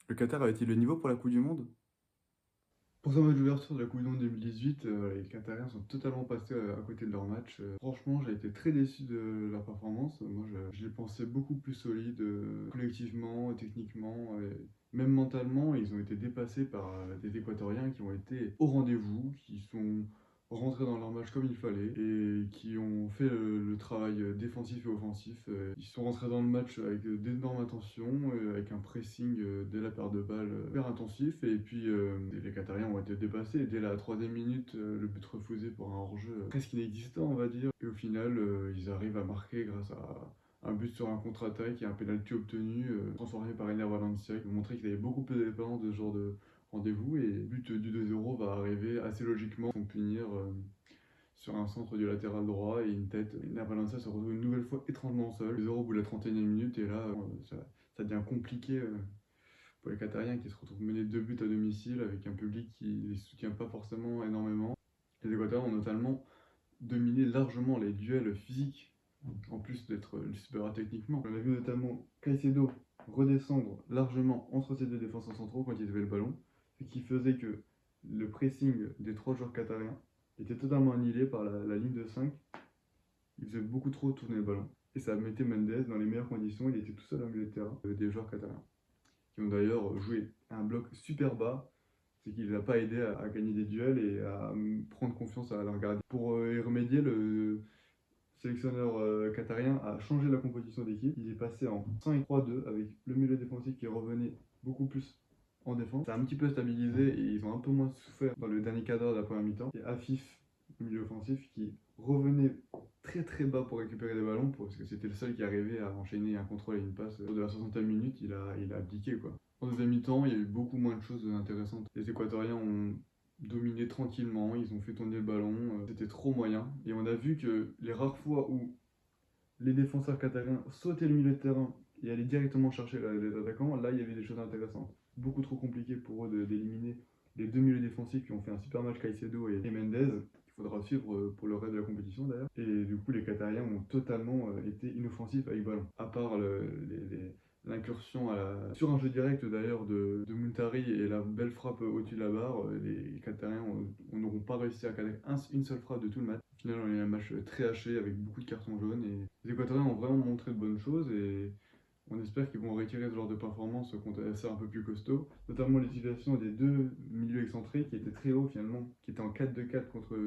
Le Qatar avait-il le niveau pour la Coupe du Monde? Pour ce match d'ouverture de la Coupe du Monde 2018, les Qatariens sont totalement passés à côté de leur match. Franchement, j'ai été très déçu de leur performance. Moi, je les pensais beaucoup plus solides, collectivement, techniquement, et même mentalement. Ils ont été dépassés par des Équatoriens qui ont été au rendez-vous, qui sont rentrés dans leur match comme il fallait et qui ont fait le travail défensif et offensif. Ils sont rentrés dans le match avec d'énormes intentions, avec un pressing dès la paire de balles hyper intensif. Et puis les Qatariens ont été dépassés. Dès la troisième minute, le but refusé pour un hors-jeu presque inexistant, on va dire. Et au final, ils arrivent à marquer grâce à un but sur un contre-attaque et un pénalty obtenu, transformé par Ener Valencia, qui montrait qu'il avait beaucoup plus d'expérience de ce genre de rendez-vous. Et le but du 2-0 va arriver assez logiquement, sans punir sur un centre du latéral droit et une tête. Ener Valencia se retrouve une nouvelle fois étrangement seul. 2-0 au bout de la 31e minute, et là, ça devient compliqué pour les Qatariens qui se retrouvent menés 2 buts à domicile avec un public qui ne les soutient pas forcément énormément. Les Équatoriens ont notamment dominé largement les duels physiques, en plus d'être supérieurs techniquement. On a vu notamment Caicedo redescendre largement entre ces deux défenseurs centraux quand ils avaient le ballon, ce qui faisait que le pressing des trois joueurs qatariens était totalement annihilé par la ligne de 5. Il faisait beaucoup trop tourner le ballon. Et ça mettait Mendes dans les meilleures conditions. Il était tout seul au milieu de terrain, des joueurs qatariens, qui ont d'ailleurs joué un bloc super bas, c'est qu'il ne les a pas aidés à gagner des duels et à prendre confiance à leur gardien. Pour y remédier, le sélectionneur qatarien a changé la composition d'équipe. Il est passé en 5-3-2 avec le milieu défensif qui revenait beaucoup plus en défense. Ça a un petit peu stabilisé et ils ont un peu moins souffert dans le dernier quart d'heure de la première mi-temps. Et Afif, le milieu offensif, qui revenait très très bas pour récupérer des ballons parce que c'était le seul qui arrivait à enchaîner un contrôle et une passe. Au bout de la 60e minute, il a abdiqué quoi. En deuxième mi-temps, il y a eu beaucoup moins de choses intéressantes. Les Équatoriens ont dominé tranquillement, ils ont fait tourner le ballon, c'était trop moyen. Et on a vu que les rares fois où les défenseurs qatariens sautaient le milieu de terrain et allaient directement chercher les attaquants, là il y avait des choses intéressantes. Beaucoup trop compliqué pour eux d'éliminer les deux milieux défensifs qui ont fait un super match, Caicedo et Mendes, qu'il faudra suivre pour le reste de la compétition d'ailleurs. Et du coup les Qatariens ont totalement été inoffensifs avec ballon. À part l'incursion sur un jeu direct d'ailleurs de Muntari et la belle frappe au-dessus de la barre, les Qatariens n'auront pas réussi à cadrer une seule frappe de tout le match. Au final, on a eu un match très haché avec beaucoup de cartons jaunes et les Équatoriens ont vraiment montré de bonnes choses et on espère qu'ils vont retirer ce genre de performance contre des adversaires un peu plus costauds, notamment l'utilisation des deux milieux excentrés qui étaient très hauts finalement, qui étaient en 4-2-4 contre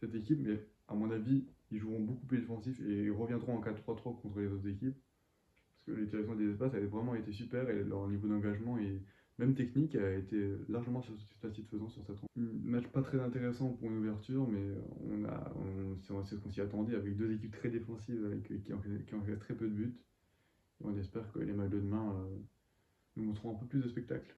cette équipe, mais à mon avis, ils joueront beaucoup plus défensif et ils reviendront en 4-3-3 contre les autres équipes. Parce que l'utilisation des espaces avait vraiment été super et leur niveau d'engagement et même technique a été largement satisfaisant sur cette rencontre. Un match pas très intéressant pour une ouverture, mais c'est ce qu'on s'y attendait avec deux équipes très défensives qui encaissent très peu de buts. Et on espère que les matchs de demain nous montreront un peu plus de spectacle.